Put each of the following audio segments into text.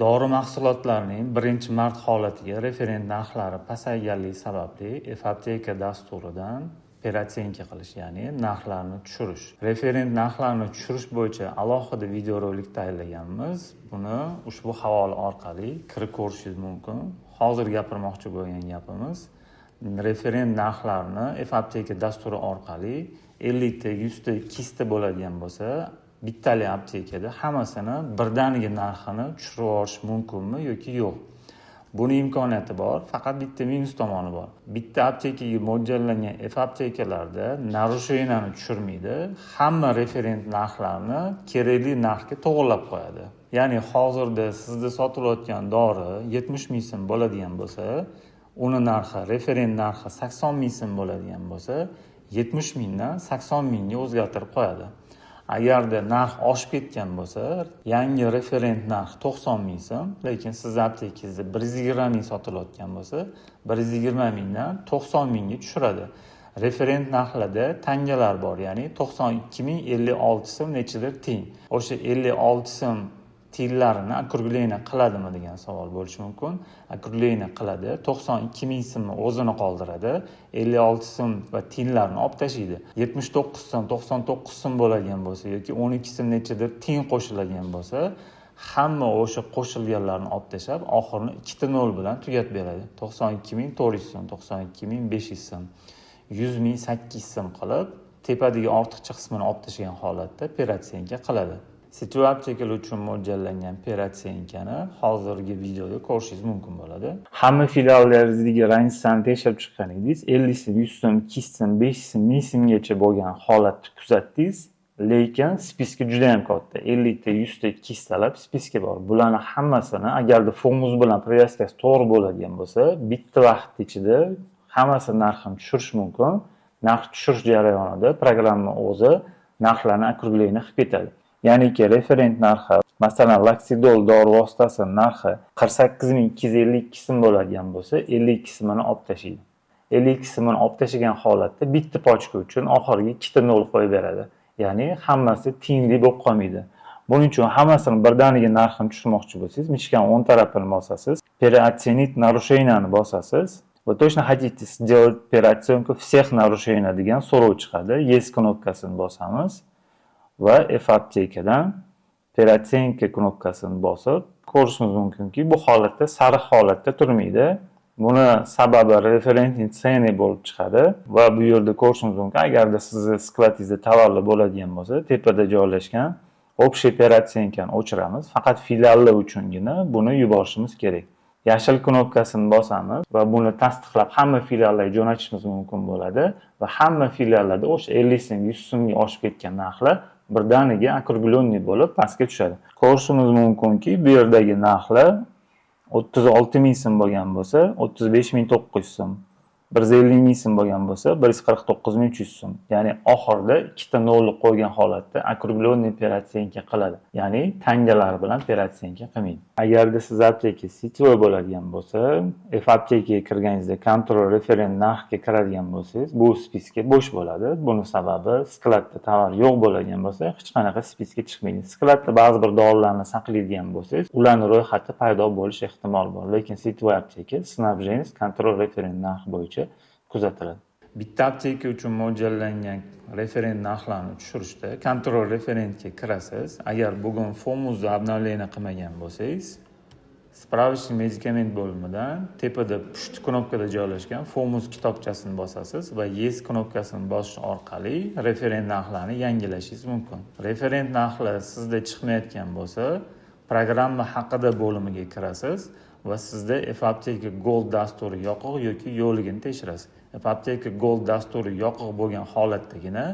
Dori mahsulotlarining birinchi mart holatiga referent narxlari pasayganligi sababli F-apteka dasturidan operatsionka qilish, ya'ni narxlarni tushirish. Referent narxlarni tushirish bo'yicha alohida videorolik tayyorlaganmiz. Buni ushbu havola orqali kirib ko'rishingiz mumkin. Hozir gapirmoqchi bo'lgan gapimiz referent narxlarni F-apteka dasturi orqali 50 ta, 100 ta, 200 ta bo'ladigan bo'lsa, bittali aptekada hammasini birdaniga narxini tushirib yuborish mumkinmi yoki yo'q? Buni imkoniyati bor, faqat bitta minus tomoni bor. Bitta aptekaga mo'ljallangan F-aptekalarda narusheniyani tushirmaydi, hamma referent narxlarni kerakli narxga to'g'irlab qo'yadi. Ya'ni hozirda sizda sotilayotgan dori 70 ming so'm bo'ladigan bo'lsa, uni narxi, referent narxi 80 ming so'm bo'ladigan bo'lsa, 70 mingdan 80 mingga o'zgartirib qo'yadi. Agarda narx oshib ketgan bo'lsa, yangi referent narx 90 ming so'm, lekin siz aptekangizda 120 ming sotilayotgan bo'lsa, 120 mingdan 90 mingga tushiradi. Referent narxlarda tangalar bor, ya'ni 92 ming 56 so'm nechidir teng. O'sha 56 so'm tillarini okrugleniya qiladimi degan savol bo'lishi mumkin. Okrugleniya qiladi, 92 ming so'mni o'zini qoldiradi, 56 so'm va tillarni olib tashlaydi. 79 so'm, 99 so'm bo'ladigan bo'lsa yoki 12 so'm nechidir teng qo'shiladigan bo'lsa, hamma o'sha qo'shilganlarni olib tashlab, oxirini 2 ta nol bilan tugatib beradi. 92 ming 400 so'm, 92 ming 500 so'm, 100 ming 800 so'm qilib, tepadagi ortiqcha qismini olib tashlagan holatda operatsionka qiladi. Situ aptekalar uchun mo'ljallangan operatsionkani hozirgi videoda ko'rishingiz mumkin bo'ladi. Hamma filiallaringizdagi ranjani tekshirib chiqqaningiz 50 so'm, 100 so'm, 200 so'm, 500 so'm, 1000 so'mgacha bo'lgan holatni kuzatdingiz, lekin spiska juda ham katta. 50 ta, 100 ta, 200 talab spiska bor. Bularni hammasini agarda formuz bilan privyazkasi to'g'ri bo'ladigan bo'lsa, bitta vaqt ichida hammasi narxini tushirish mumkin. Narx tushirish jarayonida programma o'zi narxlarni okrugleniya qilib ketadi. Ya'niki referent narxi, masalan, Laksidol dori vositasi narxi 48252 so'm bo'ladigan bo'lsa, 52 so'mini olib tashlaydi. 52 so'mini olib tashlagan holatda bitta pochka uchun oxiriga 2 ta nol qo'yib beradi. Ya'ni hammasi tenglik bo'lib qolmaydi. Buning uchun hammasini birdaniga narxini tushirmoqchi bo'lsangiz, michkan 10 tarafini bosasiz, оценить нарушенияni bosasiz. Вы точно хотите сделать операционку всех нарушений degan so'rov chiqadi. Yes knopkasini bosamiz. Va F-aptekadan operatsionka knopkasini bosib ko'rishimiz mumkinki, bu holatda sariq holatda turmaydi. Buni sababi referentning tseni bo'lib chiqadi va bu yerda ko'rishimiz mumkin, agarda sizni skladingizda tovarlar bo'ladigan bo'lsa, tepada joylashgan общий operatsionkani o'chiramiz. Faqat filiallar uchungina buni yuborishimiz kerak. Yashil knopkasini bosamiz va buni tasdiqlab hamma filiallarga jo'natishimiz mumkin bo'ladi va hamma filiallarda o'sha 50 so'm, 100 so'mga oshib ketgan narxlar birdaniga okrugleniya bo'lib pastga tushadi. Ko'rishimiz mumkinki, bu yerdagi narxlar 36 ming so'm bo'lgan bo'lsa, 35 ming 900 so'm, 150 ming so'm bo'lgan bo'lsa, 149 ming 300 so'm. Ya'ni oxirida 2 ta nolni qo'ygan holatda okrugleniya operatsionka qiladi. Ya'ni tangalar bilan operatsionka qilmaydi. Agarda siz apteka sitvoy bo'ladigan bo'lsa, F-aptekaga kirganingizda kontrol referent narxga kiradigan bo'lsangiz, bu spiska bo'sh bo'ladi. Buni sababi skladda tovar yo'q bo'ladigan bo'lsa, hech qanaqa spiska chiqmaydi. Skladda ba'zi bir dorilarni saqlaydigan bo'lsangiz, ularning ro'yxati paydo bo'lish ehtimoli bor. Lekin sitvoy apteka снабжение kontrol referent narx bo'yicha kuzatiladi. Bitta apteka uchun mo'ljallangan referent narxlarni tushirishda kontrol referentga kirasiz. Agar bugun formuzda обновление qilmagan bo'lsangiz, spravочный medikament bo'limidan tepada push knopkada joylashgan formuz kitobchasini bosasiz va yes knopkasini bosish orqali referent narxlarni yangilashingiz mumkin. Referent narxlar sizda chiqmayotgan bo'lsa, programma haqida bo'limiga kirasiz va sizda F-apteka Gold dasturi yoqiq yoki yo'qligini tekshirasiz. F-apteka Gold dasturi yoqiq bo'lgan holatdagina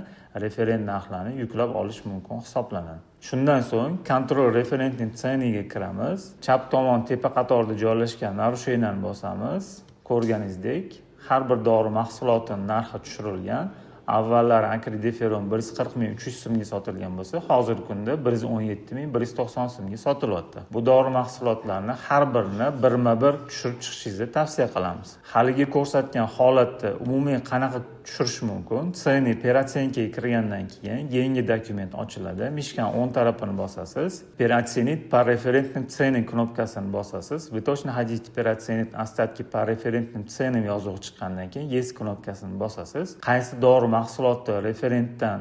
referent narxlarni yuklab olish mumkin hisoblanadi. Shundan so'ng kontrol referentning tseniga kiramiz. Chap tomon tepa qatorda joylashgan narusheniyani bosamiz. Ko'rganingizdek, har bir dori mahsulotining narxi tushirilgan. avvallari akrideferon 140.300 so'mga sotilgan bo'lsa, hozirgi kunda 117.190 so'mga sotilyapti. Bu dori mahsulotlarini har birini birma-bir tushirib chiqishingizni tavsiya qilamiz. Haligi ko'rsatgan holatda umumiy qanaqa tushirish mumkin? Tseniy peratsenkaga kirgandan keyin yangi dokument ochiladi. Mishkan 10 tarafini bosasiz. Peratsenit по референтным ценам knopkasini bosasiz. Вы точно хотите переоценить остатки по референтным ценам yozug'i chiqqandan keyin yes knopkasini bosasiz. Qaysi dori mahsuloti referentdan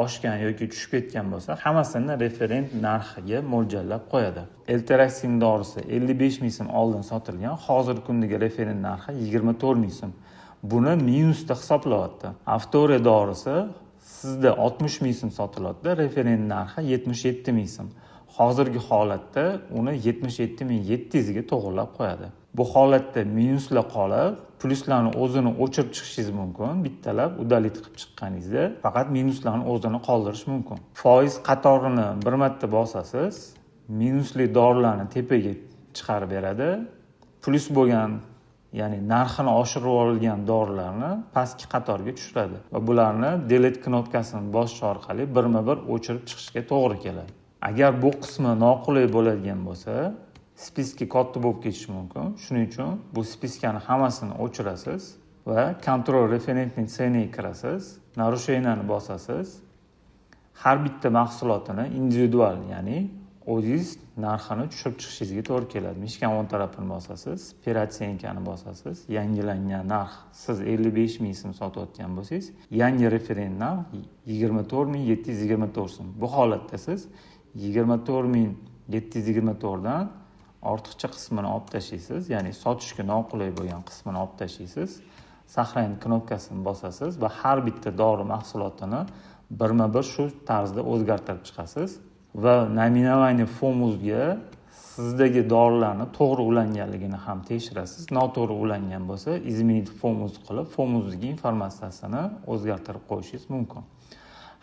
oshgan yoki tushib ketgan bo'lsa, hammasini referent narxiga mo'ljallab qo'yadi. Elteraksin dorisi 55 ming so'm oldin sotilgan, hozirgi kundagi referent narxi 24 ming so'm. Buni minusda hisoblayapti. Avtoriya dorisi sizda 60 ming so'm sotilyapti, referent narxi 77 ming so'm. Hozirgi holatda uni 77.700 ga to'g'irlab qo'yadi. Bu holatda minuslar qolib, pluslarni o'zini o'chirib chiqishingiz mumkin. Bittalab udalit qilib chiqqaningizda faqat minuslarni o'zini qoldirish mumkin. Foiz qatorini bir marta bosasiz, minusli dorilarni tepaga chiqarib beradi. Plus bo'lgan, ya'ni narxini oshirib olgan dorilarni pastki qatorga tushiradi va bularni delete knopkasini bosish orqali birma-bir o'chirib chiqishga to'g'ri keladi. Agar bu qismi noqulay bo'ladigan bo'lsa, spiska katta bo'lib ketishi mumkin. Shuning uchun bu spiskani hammasini o'chirasiz va kontrol referentning tseniga kirasiz, narusheniyani bosasiz. Har bitta mahsulotini individual, ya'ni o'zingiz narxini tushirib chiqishingizga to'g'ri keladi. Mishkan 10 tarafini bosasiz, peratsenkani bosasiz. Yangilangan narx siz 55 ming so'm sotayotgan bo'lsangiz, yangi referent narx 24.724 so'm. Bu holatda siz 24.724 dan ortiqcha qismini olib tashlaysiz, ya'ni sotishga noqulay bo'lgan qismini olib tashlaysiz. Saqlang knopkasini bosasiz va har bitta dori mahsulotini birma-bir shu tarzda o'zgartirib chiqasiz va nominalniy formuzga sizdagi dorilarni to'g'ri ulanganligini ham tekshirasiz. Noto'g'ri ulangan bo'lsa, izmenit formuz qilib, formuzdagi informatsiyasini o'zgartirib qo'yishingiz mumkin.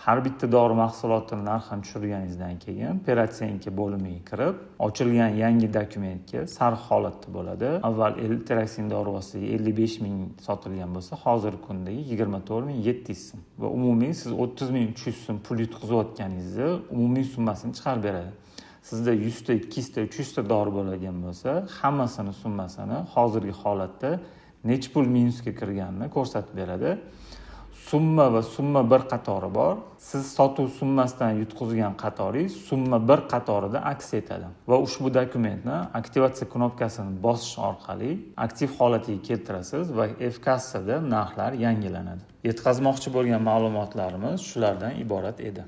Har bitta dori mahsulotini narxini tushirganingizdan keyin peratsenka bo'limiga kirib, ochilgan yangi dokumentga sariq holatda bo'ladi. Avval Elteraksin dori vositasi 55 ming sotilgan bo'lsa, hozirgi kundagi 24.700 so'm va umumiy siz 30.300 so'm pul yutqizayotganingizni umumiy summasini chiqarib beradi. Sizda 100 ta, 200 ta, 300 ta dori bo'ladigan bo'lsa, hammasini summasini hozirgi holatda necha pul minusga kirganini ko'rsatib beradi. Summa va summa bir qatori bor. Siz sotuv summasidan yutqizgan qatoringiz summa bir qatorida aks etadi. Va ushbu dokumentni aktivatsiya knopkasini bosish orqali aktiv holatiga keltirasiz va F-kassada narxlar yangilanadi. Yetkazmoqchi bo'lgan ma'lumotlarimiz shulardan iborat edi.